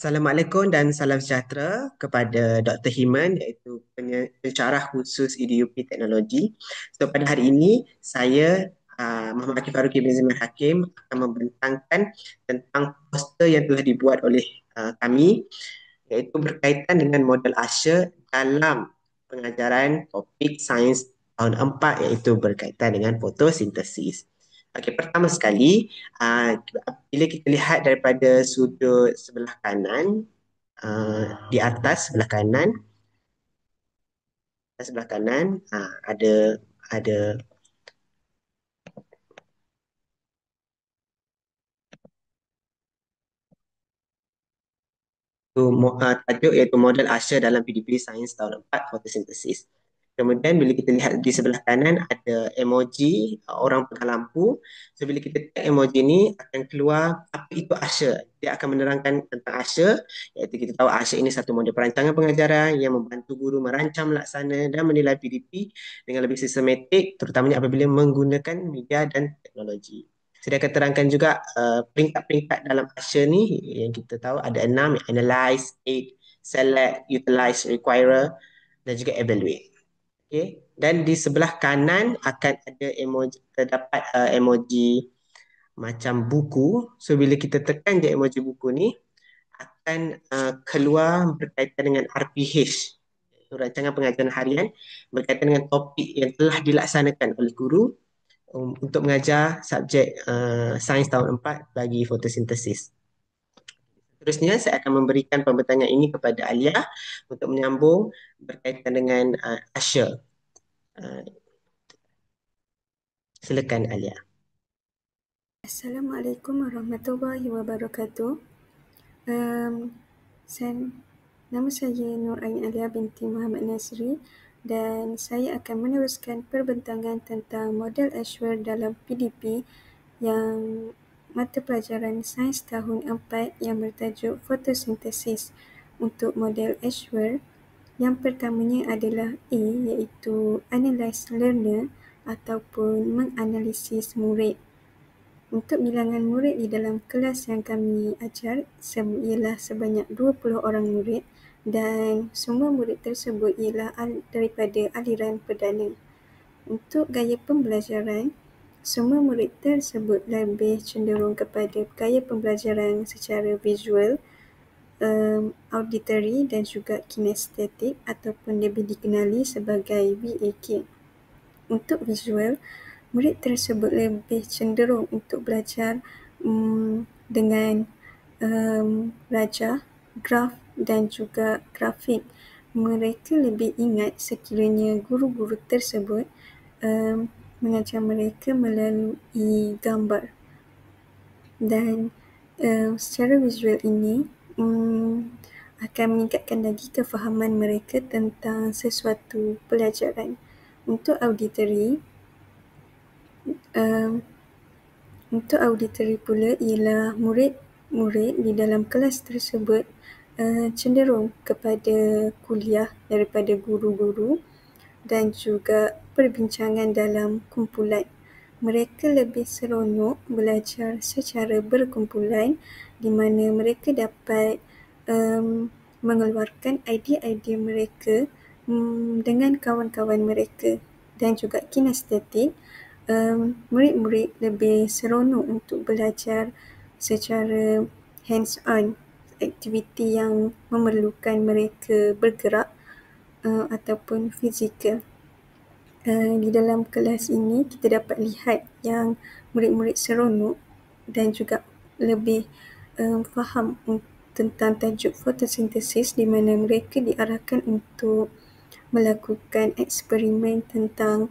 Assalamualaikum dan salam sejahtera kepada Dr. Himan iaitu pensyarah khusus EDUP Teknologi. So pada hari ini saya Muhammad Akif Faruqi bin Zaman Hakim akan membentangkan tentang poster yang telah dibuat oleh kami iaitu berkaitan dengan model Usher dalam pengajaran topik sains tahun 4 iaitu berkaitan dengan fotosintesis. Okey, pertama sekali, bila kita lihat daripada sudut sebelah kanan, di atas sebelah kanan, ada tajuk iaitu model Usher dalam PDP Sains tahun 4 fotosintesis. Kemudian bila kita lihat di sebelah kanan ada emoji orang pegang lampu. So bila kita tag emoji ni akan keluar apa itu Usher. Dia akan menerangkan tentang Usher, iaitu kita tahu Usher ini satu model perancangan pengajaran yang membantu guru merancang, melaksana dan menilai PDP dengan lebih sistematik, terutamanya apabila menggunakan media dan teknologi. Saya akan terangkan juga peringkat-peringkat dalam Usher ni yang kita tahu ada 6, analyze, aid, select, utilize, require dan juga evaluate. Okay. Dan di sebelah kanan akan ada emoji, terdapat emoji macam buku. So bila kita tekan je emoji buku ni akan keluar berkaitan dengan RPH, rancangan pengajaran harian, berkaitan dengan topik yang telah dilaksanakan oleh guru untuk mengajar subjek sains tahun 4 bagi fotosintesis. Seterusnya saya akan memberikan pembentangan ini kepada Alia untuk menyambung berkaitan dengan Usher. Uh, Silakan Alia. Assalamualaikum warahmatullahi wabarakatuh. Um, saya, nama saya Nur Ain Alia binti Muhammad Nazri dan saya akan meneruskan perbentangan tentang model Usher dalam PDP yang mata pelajaran sains tahun 4 yang bertajuk fotosintesis. Untuk model Usher, yang pertamanya adalah A, iaitu analyze learner ataupun menganalisis murid. Untuk bilangan murid di dalam kelas yang kami ajar ialah sebanyak 20 orang murid dan semua murid tersebut ialah daripada aliran perdana. Untuk gaya pembelajaran, semua murid tersebut lebih cenderung kepada gaya pembelajaran secara visual, auditory dan juga kinestetik ataupun lebih dikenali sebagai VAK. Untuk visual, murid tersebut lebih cenderung untuk belajar dengan rajah, graf dan juga grafik. Mereka lebih ingat sekiranya guru-guru tersebut mengajar mereka melalui gambar. Dan secara visual ini akan meningkatkan lagi kefahaman mereka tentang sesuatu pelajaran. Untuk auditory, pula ialah murid-murid di dalam kelas tersebut cenderung kepada kuliah daripada guru-guru dan juga perbincangan dalam kumpulan. Mereka lebih seronok belajar secara berkumpulan di mana mereka dapat mengeluarkan idea-idea mereka dengan kawan-kawan mereka. Dan juga kinestetik, murid-murid lebih seronok untuk belajar secara hands-on, aktiviti yang memerlukan mereka bergerak ataupun fizikal. Di dalam kelas ini kita dapat lihat yang murid-murid seronok dan juga lebih faham tentang tajuk fotosintesis di mana mereka diarahkan untuk melakukan eksperimen tentang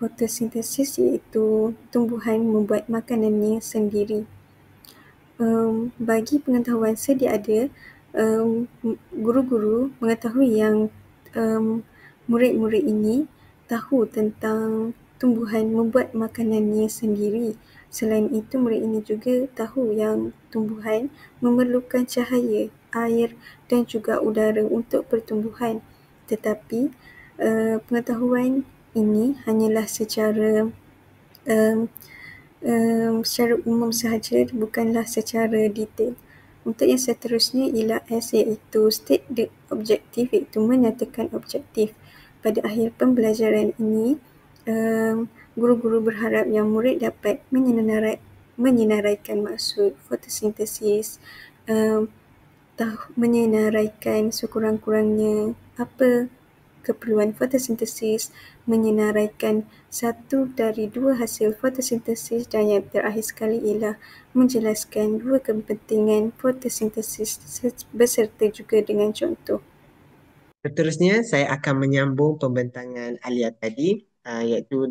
fotosintesis iaitu tumbuhan membuat makanannya sendiri. Bagi pengetahuan sedia ada, guru-guru mengetahui yang murid-murid ini tahu tentang tumbuhan membuat makanannya sendiri. Selain itu, murid ini juga tahu yang tumbuhan memerlukan cahaya, air dan juga udara untuk pertumbuhan. Tetapi pengetahuan ini hanyalah secara umum sahaja, bukanlah secara detail. Untuk yang seterusnya ialah S, iaitu state the objective, iaitu menyatakan objektif. Pada akhir pembelajaran ini, guru-guru berharap yang murid dapat menyenaraikan maksud fotosintesis, menyenaraikan sekurang-kurangnya apa keperluan fotosintesis, menyenaraikan satu dari dua hasil fotosintesis, dan yang terakhir sekali ialah menjelaskan dua kepentingan fotosintesis beserta juga dengan contoh. Seterusnya, saya akan menyambung pembentangan Alia tadi, iaitu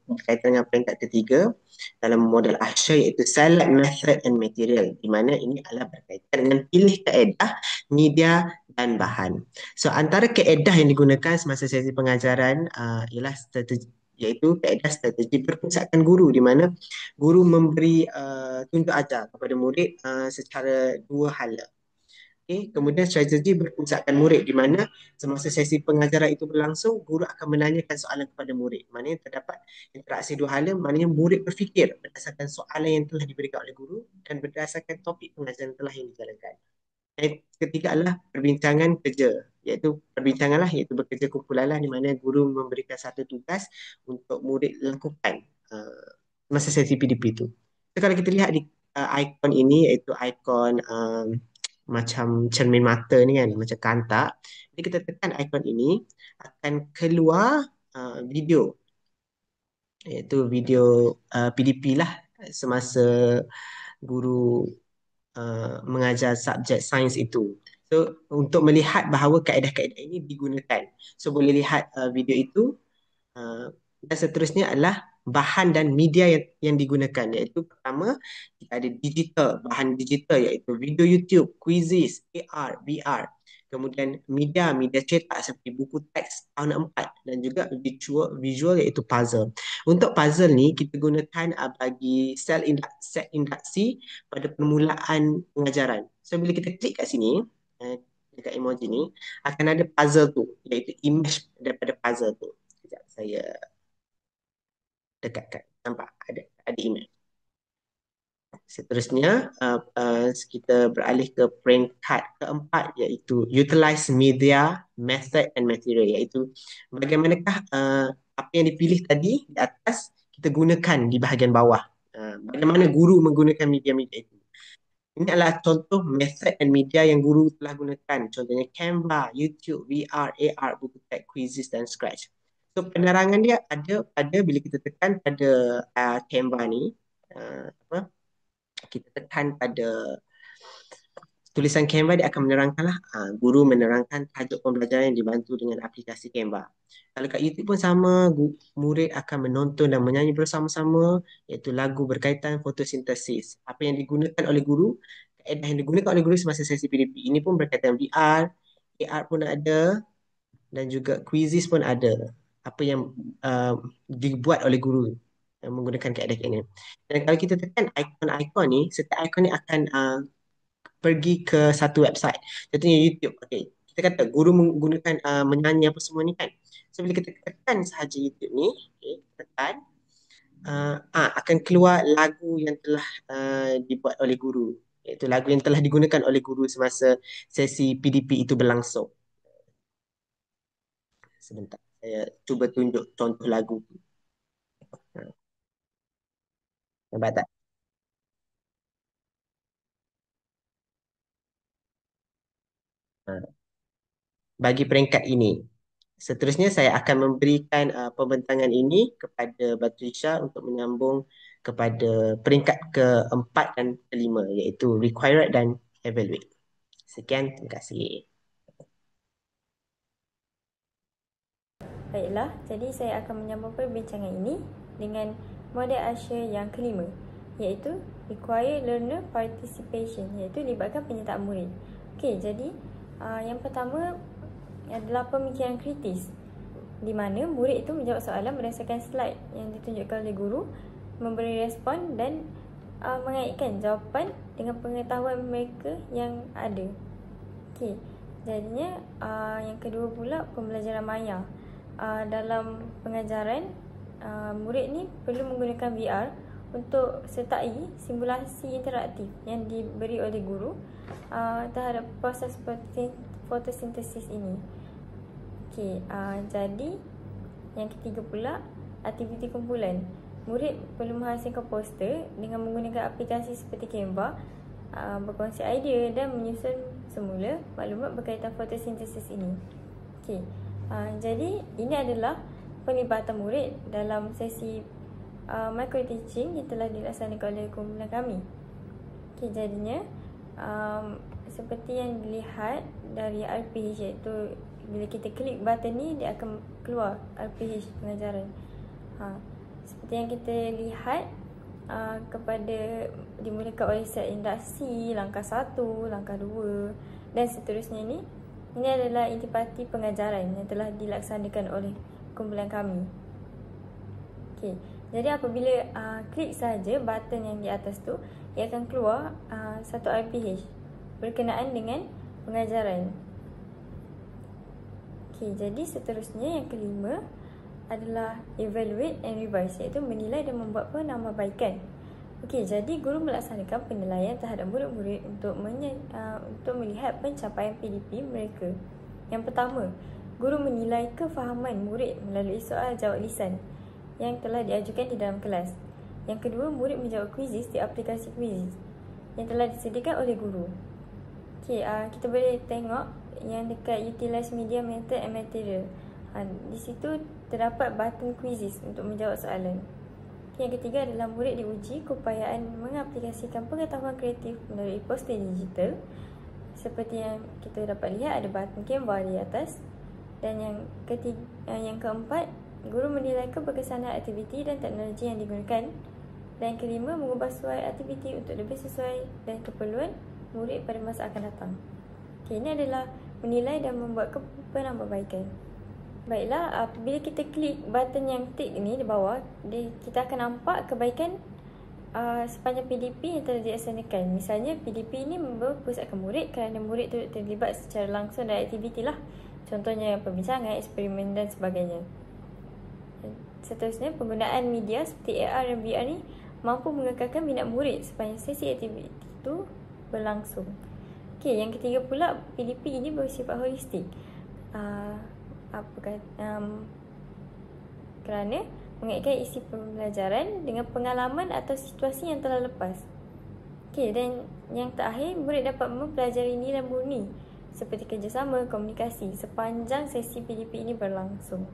berkaitan dengan peringkat ketiga dalam model Usher, iaitu Select Method and Material, di mana ini adalah berkaitan dengan pilih kaedah, media dan bahan. So, antara kaedah yang digunakan semasa sesi pengajaran ialah strategi, iaitu kaedah strategi berpusatkan guru, di mana guru memberi tunjuk ajar kepada murid secara dua hala. Okay. Kemudian strategi berpusatkan murid, di mana semasa sesi pengajaran itu berlangsung, guru akan menanyakan soalan kepada murid. Maknanya terdapat interaksi dua hala, maknanya murid berfikir berdasarkan soalan yang telah diberikan oleh guru dan berdasarkan topik pengajaran telah yang dijalankan. Yang ketiga adalah perbincangan kerja, iaitu bekerja kumpulan lah, di mana guru memberikan satu tugas untuk murid lakukan masa sesi PDP itu. So, kalau kita lihat di ikon ini, iaitu ikon macam cermin mata ni kan, macam kantak. Jadi kita tekan ikon ini, akan keluar video, iaitu video PDP lah semasa guru mengajar subjek sains itu. So, untuk melihat bahawa kaedah-kaedah ini digunakan. So, boleh lihat video itu. Dan seterusnya adalah bahan dan media yang digunakan, iaitu pertama kita ada digital, bahan digital iaitu video YouTube, quizzes, AR, VR. Kemudian media cetak seperti buku teks tahun 4 dan juga visual iaitu puzzle. Untuk puzzle ni kita gunakan bagi set induksi pada permulaan pengajaran. So bila kita klik kat sini, dekat emoji ni akan ada puzzle tu, iaitu image daripada puzzle tu. Sekejap saya dekatkan, nampak ada image. Seterusnya kita beralih ke peringkat keempat, iaitu utilize media, method and material, iaitu bagaimanakah apa yang dipilih tadi di atas kita gunakan di bahagian bawah. Bagaimana guru menggunakan media-media itu. Ini adalah contoh method and media yang guru telah gunakan. Contohnya Canva, YouTube, VR, AR, buku teks, quizzes dan Scratch. So penerangan dia ada pada bila kita tekan pada Canva ni, kita tekan pada tulisan Canva, dia akan menerangkanlah, guru menerangkan tajuk pembelajaran yang dibantu dengan aplikasi Canva. Kalau kat YouTube pun sama, murid akan menonton dan menyanyi bersama-sama, iaitu lagu berkaitan fotosintesis. Apa yang digunakan oleh guru, kaedah yang digunakan oleh guru semasa sesi PDP. Ini pun berkaitan VR, AR pun ada, dan juga quizzes pun ada. Apa yang dibuat oleh guru yang menggunakan kaedah ini. Dan kalau kita tekan ikon-ikon ni, setiap ikon ni akan pergi ke satu website. Contohnya YouTube. Okay. Kita kata guru menggunakan menyanyi apa semua ni kan. So bila kita tekan sahaja YouTube ni, okay, tekan, akan keluar lagu yang telah dibuat oleh guru. Iaitu lagu yang telah digunakan oleh guru semasa sesi PDP itu berlangsung. Sebentar, saya cuba tunjuk contoh lagu. Nampak tak? Bagi peringkat ini. Seterusnya saya akan memberikan pembentangan ini kepada Batrisha untuk menyambung kepada peringkat keempat dan kelima, iaitu required dan evaluate. Sekian, terima kasih. Baiklah, jadi saya akan menyambung perbincangan ini dengan model Usher yang kelima, iaitu required learner participation, iaitu libatkan penyertaan murid. Okey, jadi yang pertama adalah pemikiran kritis, di mana murid itu menjawab soalan berdasarkan slide yang ditunjukkan oleh guru, memberi respon dan mengaitkan jawapan dengan pengetahuan mereka yang ada. Okey, jadinya yang kedua pula pembelajaran maya. Dalam pengajaran, murid ni perlu menggunakan VR untuk sertai simulasi interaktif yang diberi oleh guru terhadap proses fotosintesis ini. Okey, jadi yang ketiga pula, aktiviti kumpulan. Murid perlu menghasilkan poster dengan menggunakan aplikasi seperti Canva, berkongsi idea dan menyusun semula maklumat berkaitan fotosintesis ini. Okey, jadi ini adalah penglibatan murid dalam sesi micro teaching yang telah dilaksanakan oleh kumpulan kami. Okey, jadinya seperti yang dilihat dari RPH, iaitu bila kita klik button ni dia akan keluar RPH pengajaran. Seperti yang kita lihat kepada dimulakan oleh set induksi, langkah 1, langkah 2 dan seterusnya ini adalah intipati pengajaran yang telah dilaksanakan oleh kumpulan kami. Okey, jadi apabila klik saja button yang di atas tu, ia akan keluar satu RPH berkenaan dengan pengajaran. Okey, jadi seterusnya yang kelima adalah evaluate and revise, iaitu menilai dan membuat penambahbaikan. Okey, jadi guru melaksanakan penilaian terhadap murid-murid untuk melihat pencapaian PDP mereka. Yang pertama, guru menilai kefahaman murid melalui soal jawab lisan yang telah diajukan di dalam kelas. Yang kedua, murid menjawab kuisis di aplikasi kuisis yang telah disediakan oleh guru. Okey, kita boleh tengok yang dekat utilize media method and material. Di situ terdapat button quizzes untuk menjawab soalan. Yang ketiga adalah murid diuji keupayaan mengaplikasikan pengetahuan kreatif melalui poster digital. Seperti yang kita dapat lihat, ada button Canva di atas. Dan yang keempat, guru menilai keberkesanan aktiviti dan teknologi yang digunakan. Dan yang kelima, mengubah suai aktiviti untuk lebih sesuai dan keperluan murid pada masa akan datang. Okay, ini adalah menilai dan membuat penambahbaikan. Baiklah, bila kita klik button yang tick ni di bawah, kita akan nampak kebaikan sepanjang PDP yang telah dilaksanakan. Misalnya PDP ini berpusatkan murid kerana murid tu terlibat secara langsung dalam aktiviti lah. Contohnya perbincangan, eksperimen dan sebagainya. Seterusnya, penggunaan media seperti AR dan VR ni mampu mengekalkan minat murid sepanjang sesi aktiviti itu berlangsung. Okey, yang ketiga pula, PDP ini bersifat holistik. Kerana mengaitkan isi pembelajaran dengan pengalaman atau situasi yang telah lepas. Okey, dan yang terakhir, murid dapat mempelajari nilai murni seperti kerjasama, komunikasi sepanjang sesi PDP ini berlangsung.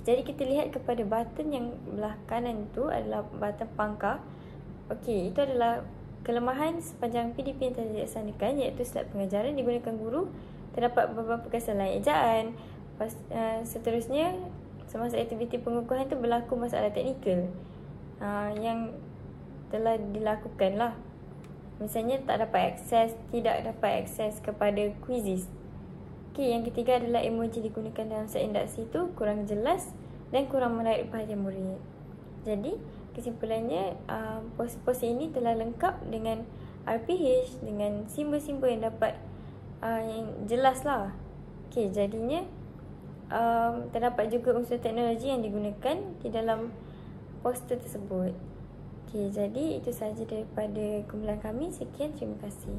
Jadi kita lihat kepada button yang belah kanan itu adalah button pangkah. Okey, itu adalah kelemahan sepanjang PDP yang telah dilaksanakan, iaitu slide pengajaran digunakan guru. Terdapat beberapa kesalahan ejaan. Seterusnya, semasa aktiviti pengukuhan itu berlaku masalah teknikal yang telah dilakukan lah. Misalnya tidak dapat akses kepada quizzes. Okey, yang ketiga adalah emoji digunakan dalam set induksi itu kurang jelas dan kurang menarik perhatian murid. Jadi, kesimpulannya, poster ini telah lengkap dengan RPH, dengan simbol-simbol yang dapat yang jelas lah. Okey, jadinya terdapat juga unsur teknologi yang digunakan di dalam poster tersebut. Okey, jadi itu sahaja daripada kumpulan kami. Sekian, terima kasih.